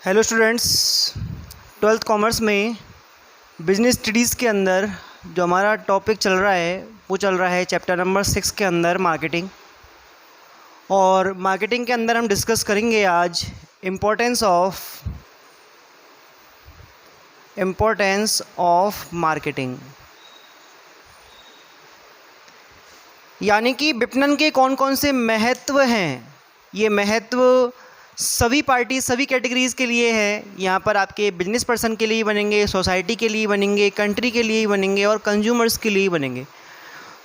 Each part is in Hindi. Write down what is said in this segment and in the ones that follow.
हेलो स्टूडेंट्स, ट्वेल्थ कॉमर्स में बिजनेस स्टडीज़ के अंदर जो हमारा टॉपिक चल रहा है वो चल रहा है चैप्टर नंबर 6 के अंदर मार्केटिंग। और मार्केटिंग के अंदर हम डिस्कस करेंगे आज इम्पोर्टेंस ऑफ मार्केटिंग, यानी कि विपणन के कौन कौन से महत्व हैं। ये महत्व सभी कैटेगरीज़ के लिए है। यहाँ पर आपके बिजनेस पर्सन के लिए बनेंगे, सोसाइटी के लिए बनेंगे, कंट्री के लिए बनेंगे और कंज्यूमर्स के लिए बनेंगे।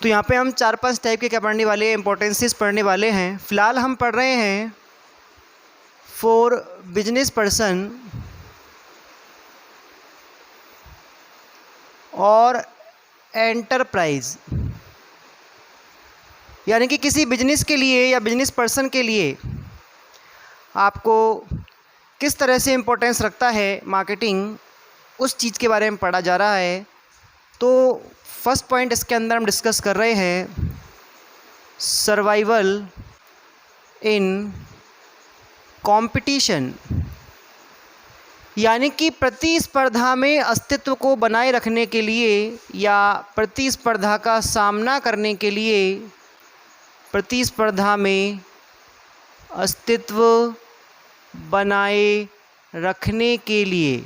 तो यहाँ पे हम 4-5 टाइप के क्या पढ़ने वाले हैं, इंपॉर्टेंसेस पढ़ने वाले हैं। फ़िलहाल हम पढ़ रहे हैं फॉर बिजनेस पर्सन और एंटरप्राइज, यानी कि किसी बिजनेस के लिए या बिजनेस पर्सन के लिए आपको किस तरह से इम्पोर्टेंस रखता है मार्केटिंग, उस चीज़ के बारे में पढ़ा जा रहा है। तो फर्स्ट पॉइंट इसके अंदर हम डिस्कस कर रहे हैं सर्वाइवल इन कंपटीशन, यानी कि प्रतिस्पर्धा में अस्तित्व को बनाए रखने के लिए या प्रतिस्पर्धा का सामना करने के लिए, प्रतिस्पर्धा में अस्तित्व बनाए रखने के लिए।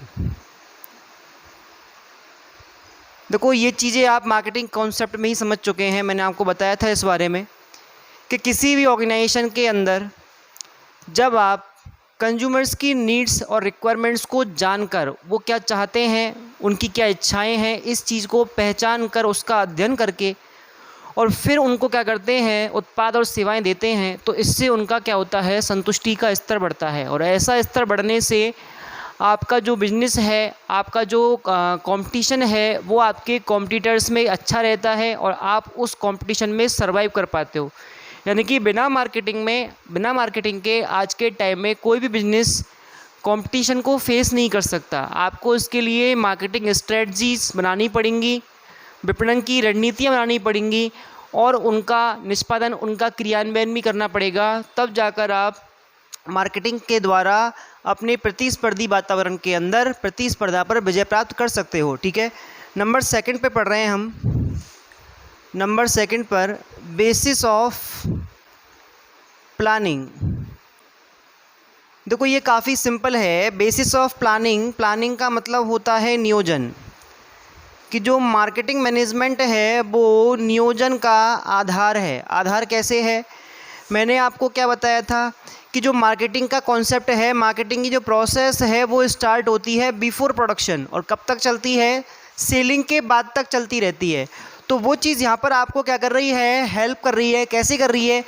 देखो, ये चीज़ें आप मार्केटिंग कॉन्सेप्ट में ही समझ चुके हैं। मैंने आपको बताया था इस बारे में कि किसी भी ऑर्गेनाइजेशन के अंदर जब आप कंज्यूमर्स की नीड्स और रिक्वायरमेंट्स को जानकर, वो क्या चाहते हैं, उनकी क्या इच्छाएं हैं, इस चीज़ को पहचान कर, उसका अध्ययन करके और फिर उनको क्या करते हैं, उत्पाद और सेवाएं देते हैं, तो इससे उनका क्या होता है, संतुष्टि का स्तर बढ़ता है। और ऐसा स्तर बढ़ने से आपका जो बिजनेस है, आपका जो कंपटीशन है, वो आपके कॉम्पिटिटर्स में अच्छा रहता है और आप उस कंपटीशन में सर्वाइव कर पाते हो। यानी कि बिना मार्केटिंग के आज के टाइम में कोई भी बिजनेस कंपटीशन को फेस नहीं कर सकता। आपको इसके लिए मार्केटिंग स्ट्रेटजीज बनानी पड़ेंगी, विपणन की रणनीतियाँ बनानी पड़ेंगी और उनका निष्पादन, उनका क्रियान्वयन भी करना पड़ेगा। तब जाकर आप मार्केटिंग के द्वारा अपने प्रतिस्पर्धी वातावरण के अंदर प्रतिस्पर्धा पर विजय प्राप्त कर सकते हो। ठीक है, नंबर 2 पे पढ़ रहे हैं हम। नंबर 2 पर बेसिस ऑफ प्लानिंग। देखो, ये काफ़ी सिंपल है। बेसिस ऑफ प्लानिंग का मतलब होता है नियोजन, कि जो मार्केटिंग मैनेजमेंट है वो नियोजन का आधार है। आधार कैसे है, मैंने आपको क्या बताया था कि जो मार्केटिंग का कॉन्सेप्ट है, मार्केटिंग की जो प्रोसेस है वो स्टार्ट होती है बिफोर प्रोडक्शन और कब तक चलती है, सेलिंग के बाद तक चलती रहती है। तो वो चीज़ यहाँ पर आपको क्या कर रही है, हेल्प कर रही है। कैसे कर रही है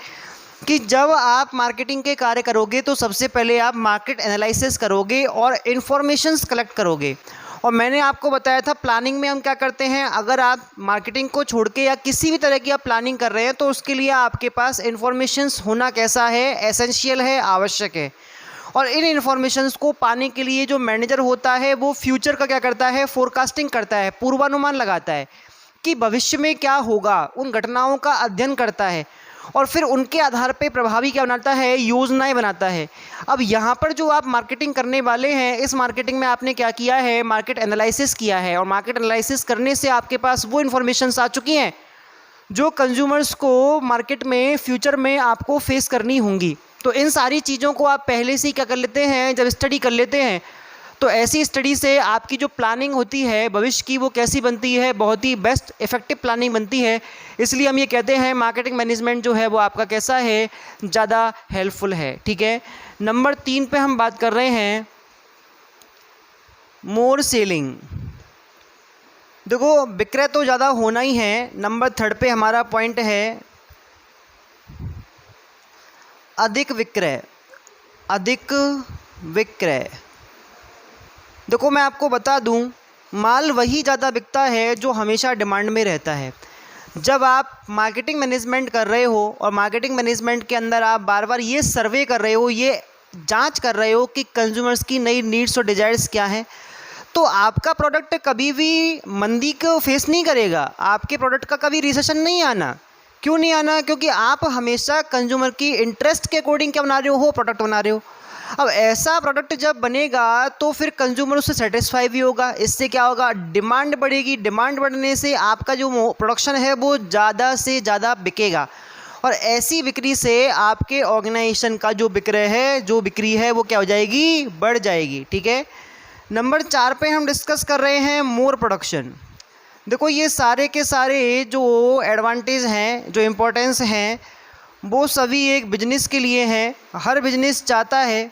कि जब आप मार्केटिंग के कार्य करोगे तो सबसे पहले आप मार्केट एनालिसिस करोगे और इन्फॉर्मेशंस कलेक्ट करोगे। और मैंने आपको बताया था प्लानिंग में हम क्या करते हैं, अगर आप मार्केटिंग को छोड़ के या किसी भी तरह की आप प्लानिंग कर रहे हैं तो उसके लिए आपके पास इन्फॉर्मेशंस होना कैसा है, एसेंशियल है, आवश्यक है। और इन इन्फॉर्मेशंस को पाने के लिए जो मैनेजर होता है वो फ्यूचर का क्या करता है, फोरकास्टिंग करता है, पूर्वानुमान लगाता है कि भविष्य में क्या होगा, उन घटनाओं का अध्ययन करता है और फिर उनके आधार पे प्रभावी क्या बनाता है, योजनाएं बनाता है। अब यहाँ पर जो आप मार्केटिंग करने वाले हैं, इस मार्केटिंग में आपने क्या किया है, मार्केट एनालिसिस किया है। और मार्केट एनालिसिस करने से आपके पास वो इन्फॉर्मेशंस आ चुकी हैं जो कंज्यूमर्स को मार्केट में फ्यूचर में आपको फेस करनी होंगी। तो इन सारी चीज़ों को आप पहले से ही क्या कर लेते हैं, जब स्टडी कर लेते हैं तो ऐसी स्टडी से आपकी जो प्लानिंग होती है भविष्य की, वो कैसी बनती है, बहुत ही बेस्ट इफेक्टिव प्लानिंग बनती है। इसलिए हम ये कहते हैं मार्केटिंग मैनेजमेंट जो है वो आपका कैसा है, ज़्यादा हेल्पफुल है। ठीक है, नंबर 3 पे हम बात कर रहे हैं मोर सेलिंग। देखो, विक्रय तो ज़्यादा होना ही है। नंबर 3 पे हमारा पॉइंट है अधिक विक्रय। देखो, मैं आपको बता दूं, माल वही ज़्यादा बिकता है जो हमेशा डिमांड में रहता है। जब आप मार्केटिंग मैनेजमेंट कर रहे हो और मार्केटिंग मैनेजमेंट के अंदर आप बार बार ये सर्वे कर रहे हो, ये जांच कर रहे हो कि कंज्यूमर्स की नई नीड्स और डिज़ायर्स क्या हैं, तो आपका प्रोडक्ट कभी भी मंदी को फेस नहीं करेगा। आपके प्रोडक्ट का कभी रिसेशन नहीं आना। क्यों नहीं आना? क्योंकि आप हमेशा कंज्यूमर की इंटरेस्ट के अकॉर्डिंग क्या बना रहे हो, प्रोडक्ट बना रहे हो। अब ऐसा प्रोडक्ट जब बनेगा तो फिर कंज्यूमर उससे सेटिस्फाई भी होगा, इससे क्या होगा, डिमांड बढ़ेगी, डिमांड बढ़ने से आपका जो प्रोडक्शन है वो ज़्यादा से ज़्यादा बिकेगा, और ऐसी बिक्री से आपके ऑर्गेनाइजेशन का जो बिक्री है वो क्या हो जाएगी, बढ़ जाएगी। ठीक है, नंबर 4 पे हम डिस्कस कर रहे हैं मोर प्रोडक्शन। देखो ये सारे के सारे जो एडवांटेज हैं, जो इम्पोर्टेंस हैं, वो सभी एक बिजनेस के लिए हैं। हर बिजनेस चाहता है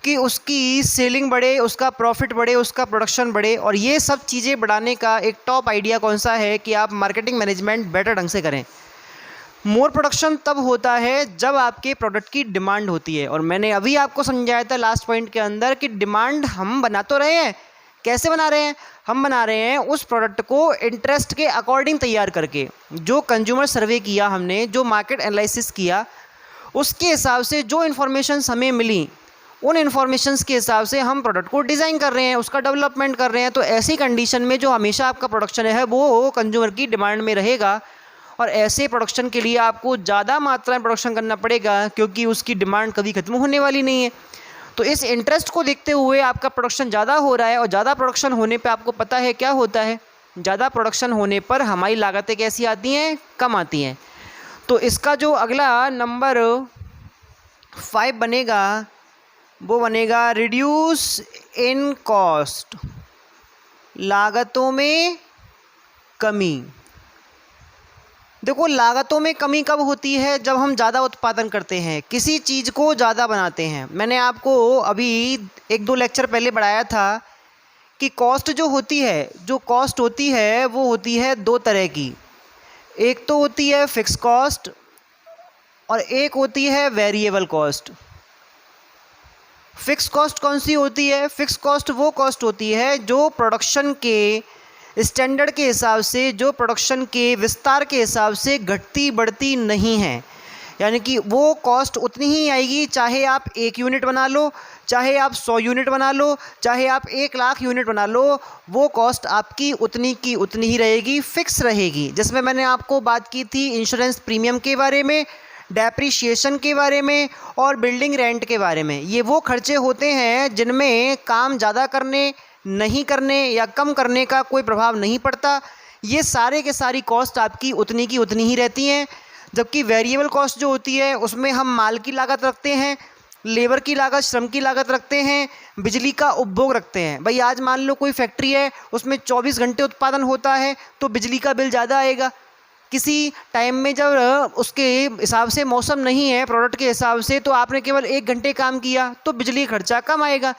कि उसकी सेलिंग बढ़े, उसका प्रॉफिट बढ़े, उसका प्रोडक्शन बढ़े, और ये सब चीज़ें बढ़ाने का एक टॉप आइडिया कौन सा है कि आप मार्केटिंग मैनेजमेंट बेटर ढंग से करें। मोर प्रोडक्शन तब होता है जब आपके प्रोडक्ट की डिमांड होती है, और मैंने अभी आपको समझाया था लास्ट पॉइंट के अंदर कि डिमांड हम बना तो रहे हैं, कैसे बना रहे हैं, हम बना रहे हैं उस प्रोडक्ट को इंटरेस्ट के अकॉर्डिंग तैयार करके, जो कंज्यूमर सर्वे किया हमने, जो मार्केट एनालिसिस किया, उसके हिसाब से जो इन्फॉर्मेशंस हमें मिली, उन इन्फॉर्मेशंस के हिसाब से हम प्रोडक्ट को डिज़ाइन कर रहे हैं, उसका डेवलपमेंट कर रहे हैं। तो ऐसी कंडीशन में जो हमेशा आपका प्रोडक्शन है वो कंज्यूमर की डिमांड में रहेगा, और ऐसे प्रोडक्शन के लिए आपको ज़्यादा मात्रा में प्रोडक्शन करना पड़ेगा, क्योंकि उसकी डिमांड कभी ख़त्म होने वाली नहीं है। तो इस इंटरेस्ट को देखते हुए आपका प्रोडक्शन ज़्यादा हो रहा है, और ज़्यादा प्रोडक्शन होने पे आपको पता है क्या होता है, ज़्यादा प्रोडक्शन होने पर हमारी लागतें कैसी आती हैं, कम आती हैं। तो इसका जो अगला नंबर 5 बनेगा वो बनेगा रिड्यूस इन कॉस्ट, लागतों में कमी। देखो लागतों में कमी कब होती है, जब हम ज़्यादा उत्पादन करते हैं, किसी चीज़ को ज़्यादा बनाते हैं। मैंने आपको अभी 1-2 लेक्चर पहले बढ़ाया था कि कॉस्ट जो होती है, वो होती है 2 तरह की। एक तो होती है फिक्स कॉस्ट और एक होती है वेरिएबल कॉस्ट। फिक्स कॉस्ट कौन सी होती है? फिक्स कॉस्ट वो कॉस्ट होती है जो प्रोडक्शन के स्टैंडर्ड के हिसाब से, जो प्रोडक्शन के विस्तार के हिसाब से घटती बढ़ती नहीं है। यानी कि वो कॉस्ट उतनी ही आएगी, चाहे आप 1 यूनिट बना लो, चाहे आप 100 यूनिट बना लो, चाहे आप 1 लाख यूनिट बना लो, वो कॉस्ट आपकी उतनी की उतनी ही रहेगी, फिक्स रहेगी। जिसमें मैंने आपको बात की थी इंश्योरेंस प्रीमियम के बारे में, डेप्रिशिएशन के बारे में और बिल्डिंग रेंट के बारे में। ये वो खर्चे होते हैं जिनमें काम ज़्यादा करने, नहीं करने या कम करने का कोई प्रभाव नहीं पड़ता। ये सारे के सारी कॉस्ट आपकी उतनी की उतनी ही रहती हैं। जबकि वेरिएबल कॉस्ट जो होती है उसमें हम माल की लागत रखते हैं, लेबर की लागत, श्रम की लागत रखते हैं, बिजली का उपभोग रखते हैं। भाई आज मान लो कोई फैक्ट्री है, उसमें 24 घंटे उत्पादन होता है तो बिजली का बिल ज़्यादा आएगा। किसी टाइम में जब उसके हिसाब से मौसम नहीं है, प्रोडक्ट के हिसाब से, तो आपने केवल 1 घंटे काम किया तो बिजली खर्चा कम आएगा।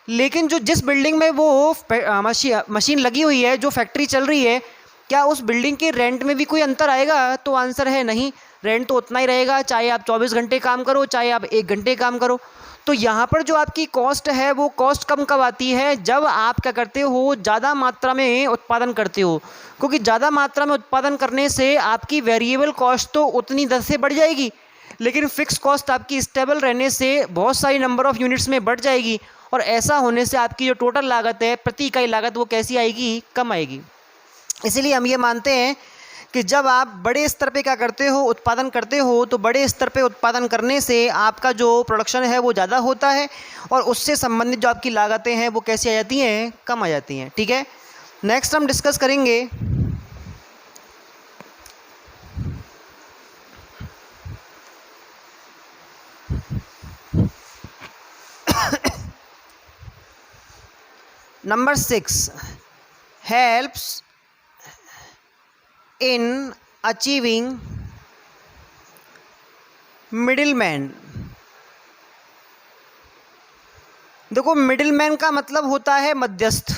लेकिन जो जिस बिल्डिंग में वो मशीन लगी हुई है, जो फैक्ट्री चल रही है, क्या उस बिल्डिंग के रेंट में भी कोई अंतर आएगा? तो आंसर है नहीं, रेंट तो उतना ही रहेगा, चाहे आप 24 घंटे काम करो, चाहे आप 1 घंटे काम करो। तो यहाँ पर जो आपकी कॉस्ट है वो कॉस्ट कम कब आती है? जब आप क्या करते हो, ज़्यादा मात्रा में उत्पादन करते हो। क्योंकि ज़्यादा मात्रा में उत्पादन करने से आपकी वेरिएबल कॉस्ट तो उतनी दर से बढ़ जाएगी, लेकिन फिक्स कॉस्ट आपकी स्टेबल रहने से बहुत सारी नंबर ऑफ़ यूनिट्स में बढ़ जाएगी, और ऐसा होने से आपकी जो टोटल लागत है, प्रति इकाई लागत, वो कैसी आएगी? कम आएगी। इसीलिए हम ये मानते हैं कि जब आप बड़े स्तर पे क्या करते हो, उत्पादन करते हो, तो बड़े स्तर पे उत्पादन करने से आपका जो प्रोडक्शन है वो ज़्यादा होता है, और उससे संबंधित जो आपकी लागतें हैं वो कैसी आ जाती हैं? कम आ जाती हैं। ठीक है, नेक्स्ट हम डिस्कस करेंगे number 6, helps in achieving middleman. देखो मिडिलमैन का मतलब होता है मध्यस्थ।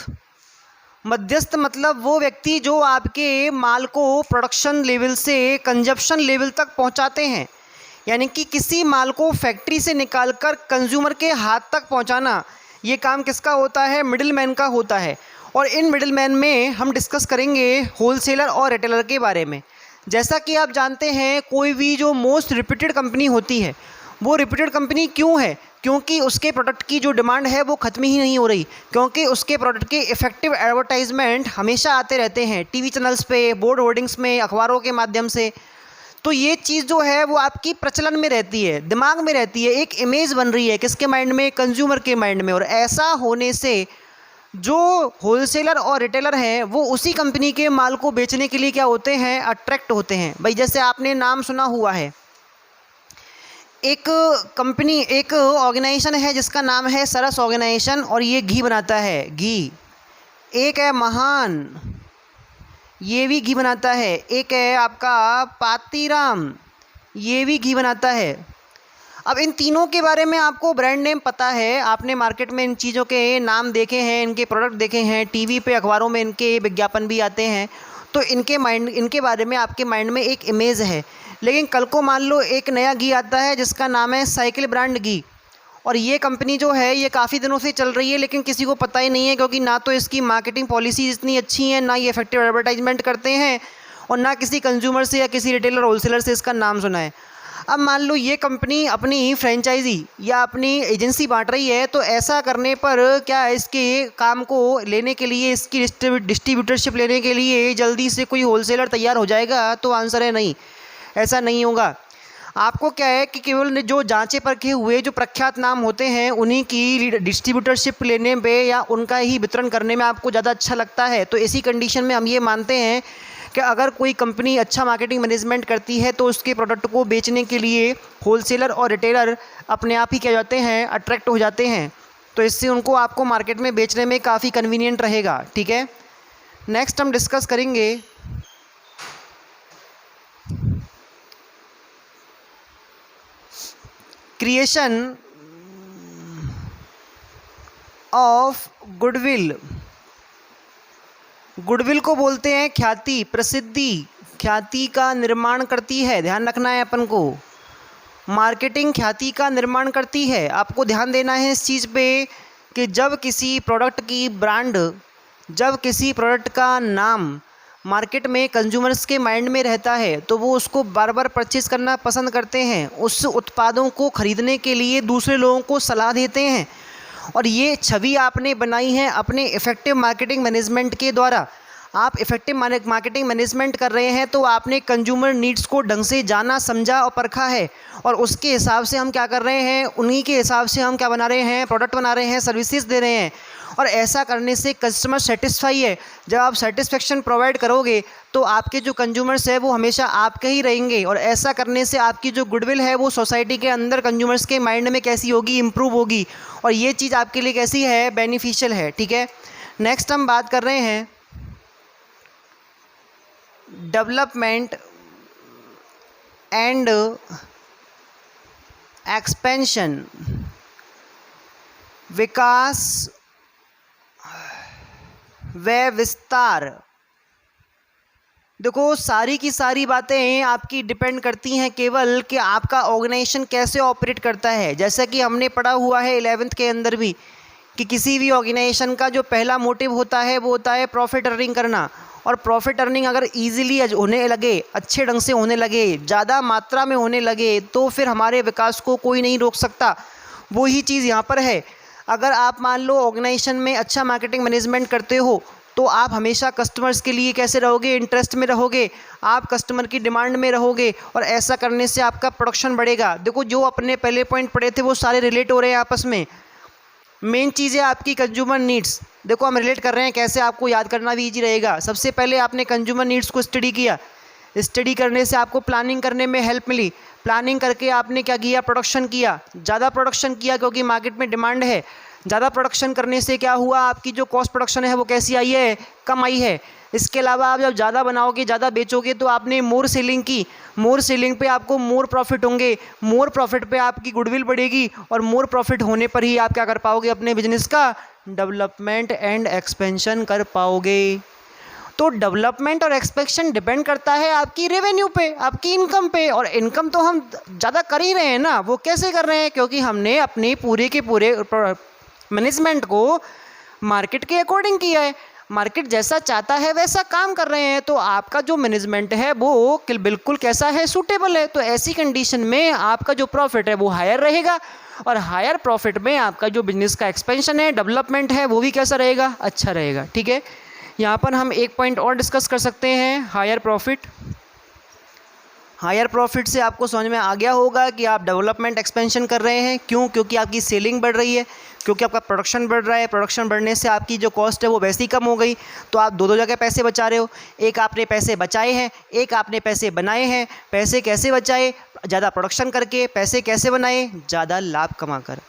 मध्यस्थ मतलब वो व्यक्ति जो आपके माल को प्रोडक्शन लेवल से कंजप्शन लेवल तक पहुंचाते हैं। यानी कि किसी माल को फैक्ट्री से निकालकर कंज्यूमर के हाथ तक पहुंचाना, ये काम किसका होता है? मिडिलमैन का होता है। और इन मिडिलमैन में हम डिस्कस करेंगे होलसेलर और रिटेलर के बारे में। जैसा कि आप जानते हैं, कोई भी जो मोस्ट रिपीटेड कंपनी होती है, वो रिपीटेड कंपनी क्यों है? क्योंकि उसके प्रोडक्ट की जो डिमांड है वो ख़त्म ही नहीं हो रही, क्योंकि उसके प्रोडक्ट के इफ़ेक्टिव एडवर्टाइजमेंट हमेशा आते रहते हैं, टीवी चैनल्स पे, बोर्ड होर्डिंग्स में, अखबारों के माध्यम से। तो ये चीज़ जो है वो आपकी प्रचलन में रहती है, दिमाग में रहती है, एक इमेज बन रही है किसके माइंड में, कंज्यूमर के माइंड में। और ऐसा होने से जो होलसेलर और रिटेलर हैं वो उसी कंपनी के माल को बेचने के लिए क्या होते हैं, अट्रैक्ट होते हैं। भाई जैसे आपने नाम सुना हुआ है, एक कंपनी, एक ऑर्गेनाइजेशन है जिसका नाम है सरस ऑर्गेनाइजेशन, और ये घी बनाता है, घी। एक है महान, ये भी घी बनाता है। एक है आपका पातीराम, ये भी घी बनाता है। अब इन तीनों के बारे में आपको ब्रांड नेम पता है, आपने मार्केट में इन चीज़ों के नाम देखे हैं, इनके प्रोडक्ट देखे हैं, टीवी पे अखबारों में इनके विज्ञापन भी आते हैं, तो इनके बारे में आपके माइंड में एक इमेज है। लेकिन कल को मान लो एक नया घी आता है जिसका नाम है साइकिल ब्रांड घी, और ये कंपनी जो है ये काफ़ी दिनों से चल रही है लेकिन किसी को पता ही नहीं है, क्योंकि ना तो इसकी मार्केटिंग पॉलिसी इतनी अच्छी है, ना ये इफेक्टिव एडवर्टाइजमेंट करते हैं, और ना किसी कंज्यूमर से या किसी रिटेलर होलसेलर से इसका नाम सुना है। अब मान लो ये कंपनी अपनी फ्रेंचाइजी या अपनी एजेंसी बांट रही है, तो ऐसा करने पर क्या इसके काम को लेने के लिए, इसकी डिस्ट्रीब्यूटरशिप लेने के लिए जल्दी से कोई होलसेलर तैयार हो जाएगा? तो आंसर है नहीं, ऐसा नहीं होगा। आपको क्या है कि केवल जो जांचे परखे हुए जो प्रख्यात नाम होते हैं उन्हीं की डिस्ट्रीब्यूटरशिप लेने पे या उनका ही वितरण करने में आपको ज़्यादा अच्छा लगता है। तो इसी कंडीशन में हम ये मानते हैं कि अगर कोई कंपनी अच्छा मार्केटिंग मैनेजमेंट करती है तो उसके प्रोडक्ट को बेचने के लिए होलसेलर और रिटेलर अपने आप ही क्या जाते हैं, अट्रैक्ट हो जाते हैं। तो इससे उनको आपको मार्केट में बेचने में काफ़ी कन्वीनियंट रहेगा। ठीक है, नेक्स्ट हम डिस्कस करेंगे क्रिएशन ऑफ गुडविल। गुडविल को बोलते हैं ख्याति, प्रसिद्धि, ख्याति का निर्माण करती है। ध्यान रखना है अपन को, मार्केटिंग ख्याति का निर्माण करती है। आपको ध्यान देना है इस चीज़ पे कि जब किसी प्रोडक्ट की ब्रांड, जब किसी प्रोडक्ट का नाम मार्केट में कंज्यूमर्स के माइंड में रहता है तो वो उसको बार बार परचेज़ करना पसंद करते हैं, उस उत्पादों को खरीदने के लिए दूसरे लोगों को सलाह देते हैं। और ये छवि आपने बनाई है अपने इफ़ेक्टिव मार्केटिंग मैनेजमेंट के द्वारा। आप इफ़ेक्टिव मार्केटिंग मैनेजमेंट कर रहे हैं तो आपने कंज्यूमर नीड्स को ढंग से जाना, समझा और परखा है, और उसके हिसाब से हम क्या कर रहे हैं, उन्हीं के हिसाब से हम क्या बना रहे हैं, प्रोडक्ट बना रहे हैं, सर्विसेज दे रहे हैं। और ऐसा करने से कस्टमर सेटिस्फाई है। जब आप सेटिस्फेक्शन प्रोवाइड करोगे तो आपके जो कंज्यूमर्स है वो हमेशा आपके ही रहेंगे, और ऐसा करने से आपकी जो गुडविल है वो सोसाइटी के अंदर कंज्यूमर्स के माइंड में कैसी होगी, इम्प्रूव होगी, और ये चीज़ आपके लिए कैसी है, बेनिफिशियल है। ठीक है, नेक्स्ट हम बात कर रहे हैं डेवलपमेंट एंड एक्सपेंशन, विकास व विस्तार। देखो सारी की सारी बातें आपकी डिपेंड करती हैं केवल कि आपका ऑर्गेनाइजेशन कैसे ऑपरेट करता है। जैसा कि हमने पढ़ा हुआ है 11th के अंदर भी कि किसी भी ऑर्गेनाइजेशन का जो पहला मोटिव होता है वो होता है प्रॉफिट अर्निंग करना। और प्रॉफिट अर्निंग अगर ईजिली होने लगे, अच्छे ढंग से होने लगे, ज़्यादा मात्रा में होने लगे, तो फिर हमारे विकास को कोई नहीं रोक सकता। वही चीज़ यहाँ पर है। अगर आप मान लो ऑर्गेनाइजेशन में अच्छा मार्केटिंग मैनेजमेंट करते हो तो आप हमेशा कस्टमर्स के लिए कैसे रहोगे, इंटरेस्ट में रहोगे, आप कस्टमर की डिमांड में रहोगे, और ऐसा करने से आपका प्रोडक्शन बढ़ेगा। देखो जो अपने पहले पॉइंट पढ़े थे वो सारे रिलेट हो रहे हैं आपस में। मेन चीज़ है आपकी कंज्यूमर नीड्स। देखो हम रिलेट कर रहे हैं कैसे, आपको याद करना भी ईजी रहेगा। सबसे पहले आपने कंज्यूमर नीड्स को स्टडी किया, स्टडी करने से आपको प्लानिंग करने में हेल्प मिली, प्लानिंग करके आपने क्या किया, प्रोडक्शन किया, ज़्यादा प्रोडक्शन किया क्योंकि मार्केट में डिमांड है। ज़्यादा प्रोडक्शन करने से क्या हुआ, आपकी जो कॉस्ट प्रोडक्शन है वो कैसी आई है, कम आई है। इसके अलावा आप जब ज़्यादा बनाओगे, ज़्यादा बेचोगे तो आपने मोर सेलिंग की, मोर सेलिंग पे आपको मोर प्रॉफिट होंगे, मोर प्रॉफिट पे आपकी गुडविल बढ़ेगी, और मोर प्रॉफिट होने पर ही आप क्या कर पाओगे, अपने बिजनेस का डेवलपमेंट एंड एक्सपेंशन कर पाओगे। तो डेवलपमेंट और एक्सपेंशन डिपेंड करता है आपकी रेवेन्यू पे, आपकी इनकम पे, और इनकम तो हम ज़्यादा कर ही रहे हैं ना। वो कैसे कर रहे हैं, क्योंकि हमने अपने पूरे के पूरे मैनेजमेंट को मार्केट के अकॉर्डिंग किया है, मार्केट जैसा चाहता है वैसा काम कर रहे हैं। तो आपका जो मैनेजमेंट है वो बिल्कुल कैसा है, सूटेबल है। तो ऐसी कंडीशन में आपका जो प्रॉफिट है वो हायर रहेगा, और हायर प्रॉफिट में आपका जो बिजनेस का एक्सपेंशन है, डेवलपमेंट है, वो भी कैसा रहेगा, अच्छा रहेगा। ठीक है, यहाँ पर हम एक पॉइंट और डिस्कस कर सकते हैं, हायर प्रॉफिट। हायर प्रॉफिट से आपको समझ में आ गया होगा कि आप डेवलपमेंट एक्सपेंशन कर रहे हैं। क्यों? क्योंकि आपकी सेलिंग बढ़ रही है, क्योंकि आपका प्रोडक्शन बढ़ रहा है। प्रोडक्शन बढ़ने से आपकी जो कॉस्ट है वो वैसे ही कम हो गई, तो आप दो जगह पैसे बचा रहे हो। एक आपने पैसे बचाए हैं, एक आपने पैसे बनाए हैं। पैसे कैसे बचाए? ज़्यादा प्रोडक्शन करके। पैसे कैसे बनाए? ज़्यादा लाभ कमा कर।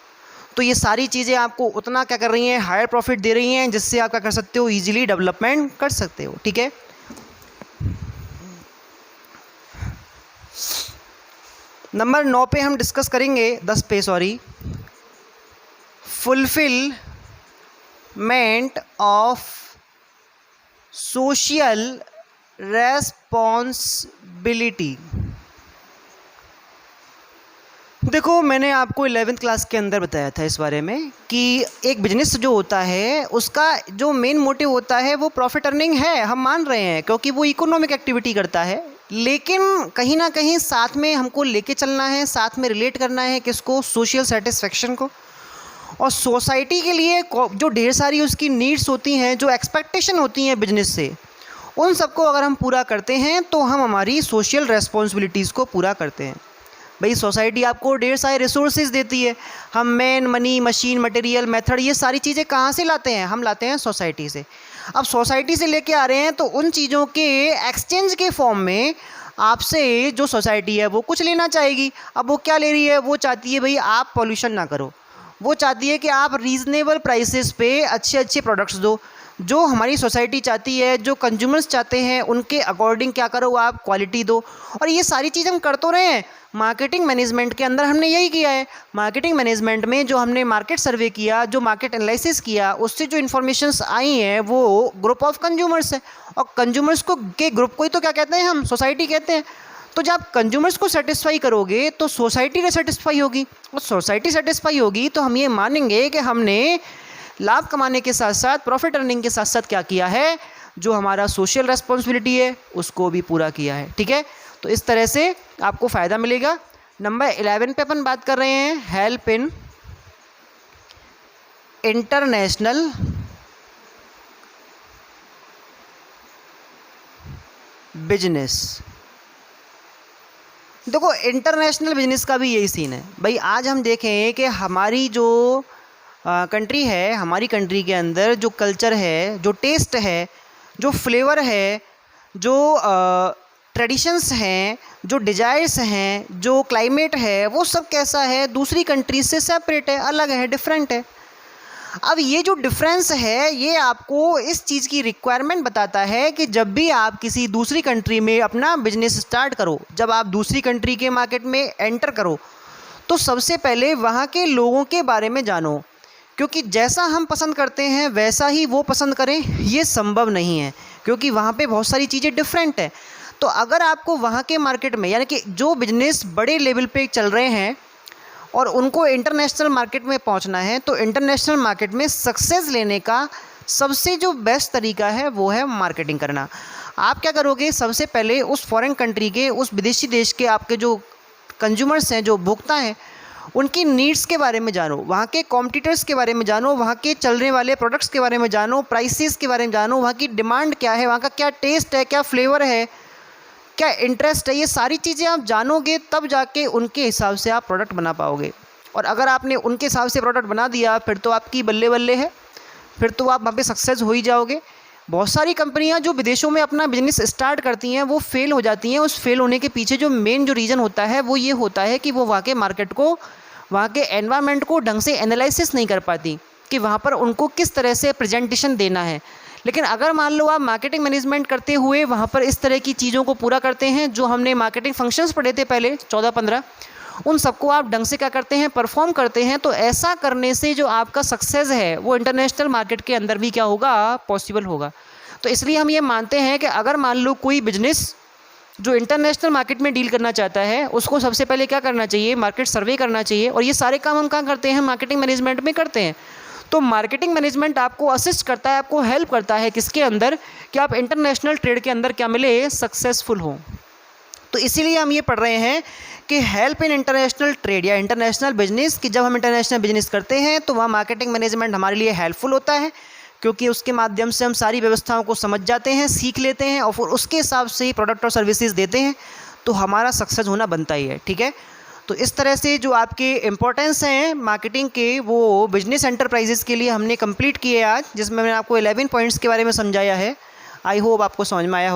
तो ये सारी चीज़ें आपको उतना क्या कर रही हैं? हायर प्रॉफिट दे रही हैं, जिससे आप क्या कर सकते हो? ईजिली डेवलपमेंट कर सकते हो। ठीक है। नंबर 9 पे हम डिस्कस करेंगे, 10 पे sorry, fulfilment of social responsibility. देखो, मैंने आपको 11th क्लास के अंदर बताया था इस बारे में कि एक बिजनेस जो होता है उसका जो मेन मोटिव होता है वो प्रॉफिट अर्निंग है। हम मान रहे हैं क्योंकि वो इकोनॉमिक एक्टिविटी करता है, लेकिन कहीं ना कहीं साथ में हमको लेके चलना है, साथ में रिलेट करना है किसको? सोशल सेटिस्फेक्शन को। और सोसाइटी के लिए जो ढेर सारी उसकी नीड्स होती हैं, जो एक्सपेक्टेशन होती हैं बिजनेस से, उन सबको अगर हम पूरा करते हैं तो हम हमारी सोशल रेस्पॉन्सिबिलिटीज़ को पूरा करते हैं। भाई, सोसाइटी आपको ढेर सारे रिसोर्सेज देती है। हम man, money, machine, material, method, ये सारी चीज़ें कहाँ से लाते हैं? हम लाते हैं सोसाइटी से। अब सोसाइटी से लेके आ रहे हैं तो उन चीज़ों के एक्सचेंज के फॉर्म में आपसे जो सोसाइटी है वो कुछ लेना चाहेगी। अब वो क्या ले रही है? वो चाहती है भाई आप पॉल्यूशन ना करो, वो चाहती है कि आप रीज़नेबल प्राइसेस पे अच्छे अच्छे प्रोडक्ट्स दो। जो हमारी सोसाइटी चाहती है, जो कंज्यूमर्स चाहते हैं, उनके अकॉर्डिंग क्या करो? आप क्वालिटी दो। और ये सारी चीज़ हम कर तो रहे हैं। मार्केटिंग मैनेजमेंट के अंदर हमने यही किया है। मार्केटिंग मैनेजमेंट में जो हमने मार्केट सर्वे किया, जो मार्केट एनालिसिस किया, उससे जो इन्फॉर्मेशंस आई हैं वो ग्रुप ऑफ कंज्यूमर्स है। और कंज्यूमर्स को के ग्रुप को ही तो क्या कहते हैं? हम सोसाइटी कहते हैं। तो जब आप कंज्यूमर्स को सेटिस्फाई करोगे तो सोसाइटी सेटिस्फाई होगी, और सोसाइटी सेटिस्फाई होगी तो हम ये मानेंगे कि हमने लाभ कमाने के साथ साथ, प्रॉफिट अर्निंग के साथ साथ क्या किया है? जो हमारा सोशल रेस्पॉन्सिबिलिटी है उसको भी पूरा किया है। ठीक है। तो इस तरह से आपको फ़ायदा मिलेगा। नंबर 11 पे अपन बात कर रहे हैं, हेल्प इन इंटरनेशनल बिजनेस। देखो, इंटरनेशनल बिजनेस का भी यही सीन है भाई। आज हम देखें कि हमारी जो कंट्री है, हमारी कंट्री के अंदर जो कल्चर है, जो टेस्ट है, जो फ्लेवर है, जो ट्रेडिशंस हैं, जो डिज़ायर्स हैं, जो क्लाइमेट है, वो सब कैसा है? दूसरी कंट्री से सेपरेट है, अलग है, डिफरेंट है। अब ये जो डिफरेंस है ये आपको इस चीज़ की रिक्वायरमेंट बताता है कि जब भी आप किसी दूसरी कंट्री में अपना बिजनेस स्टार्ट करो, जब आप दूसरी कंट्री के मार्केट में एंटर करो, तो सबसे पहले वहाँ के लोगों के बारे में जानो। क्योंकि जैसा हम पसंद करते हैं वैसा ही वो पसंद करें, ये संभव नहीं है, क्योंकि वहाँ पे बहुत सारी चीज़ें डिफरेंट है। तो अगर आपको वहाँ के मार्केट में, यानी कि जो बिजनेस बड़े लेवल पे चल रहे हैं और उनको इंटरनेशनल मार्केट में पहुँचना है, तो इंटरनेशनल मार्केट में सक्सेस लेने का सबसे जो बेस्ट तरीका है वो है मार्केटिंग करना। आप क्या करोगे? सबसे पहले उस फॉरेन कंट्री के, उस विदेशी देश के आपके जो कंज्यूमर्स हैं, जो उपभोक्ता हैं, उनकी नीड्स के बारे में जानो, वहाँ के कॉम्पिटिटर्स के बारे में जानो, वहाँ के चलने वाले प्रोडक्ट्स के बारे में जानो, प्राइसेस के बारे में जानो, वहाँ की डिमांड क्या है, वहाँ का क्या टेस्ट है, क्या फ्लेवर है, क्या इंटरेस्ट है। ये सारी चीज़ें आप जानोगे तब जाके उनके हिसाब से आप प्रोडक्ट बना पाओगे। और अगर आपने उनके हिसाब से प्रोडक्ट बना दिया फिर तो आपकी बल्ले बल्ले है, फिर तो आप वहाँ पे सक्सेस हो ही जाओगे। बहुत सारी कंपनियां जो विदेशों में अपना बिजनेस स्टार्ट करती हैं वो फेल हो जाती हैं। उस फेल होने के पीछे जो मेन जो रीज़न होता है वो ये होता है कि वो वहाँ के मार्केट को, वहाँ के एनवायरनमेंट को ढंग से एनालिसिस नहीं कर पाती कि वहाँ पर उनको किस तरह से प्रेजेंटेशन देना है। लेकिन अगर मान लो आप मार्केटिंग मैनेजमेंट करते हुए वहाँ पर इस तरह की चीज़ों को पूरा करते हैं, जो हमने मार्केटिंग फंक्शंस पढ़े थे पहले 14-15, उन सबको आप ढंग से क्या करते हैं, परफॉर्म करते हैं, तो ऐसा करने से जो आपका सक्सेस है वो इंटरनेशनल मार्केट के अंदर भी क्या होगा, पॉसिबल होगा। तो इसलिए हम ये मानते हैं कि अगर मान लो कोई बिजनेस जो इंटरनेशनल मार्केट में डील करना चाहता है उसको सबसे पहले क्या करना चाहिए, मार्केट सर्वे करना चाहिए। और ये सारे काम हम कहाँ करते हैं, मार्केटिंग मैनेजमेंट में करते हैं। तो मार्केटिंग मैनेजमेंट आपको असिस्ट करता है, आपको हेल्प करता है किसके अंदर, कि आप इंटरनेशनल ट्रेड के अंदर क्या मिले, सक्सेसफुल हो। तो इसीलिए हम ये पढ़ रहे हैं कि हेल्प इन इंटरनेशनल ट्रेड या इंटरनेशनल बिजनेस, कि जब हम इंटरनेशनल बिजनेस करते हैं तो वहाँ मार्केटिंग मैनेजमेंट हमारे लिए हेल्पफुल होता है, क्योंकि उसके माध्यम से हम सारी व्यवस्थाओं को समझ जाते हैं, सीख लेते हैं और फिर उसके हिसाब से ही प्रोडक्ट और सर्विसेज देते हैं। तो हमारा सक्सेस होना बनता ही है। ठीक है, तो इस तरह से जो आपके इम्पोर्टेंस हैं मार्केटिंग के वो बिजनेस एंटरप्राइजेस के लिए हमने कंप्लीट किए आज, जिसमें मैंने आपको 11 पॉइंट्स के बारे में समझाया है। आई होप आपको समझ में आया हो।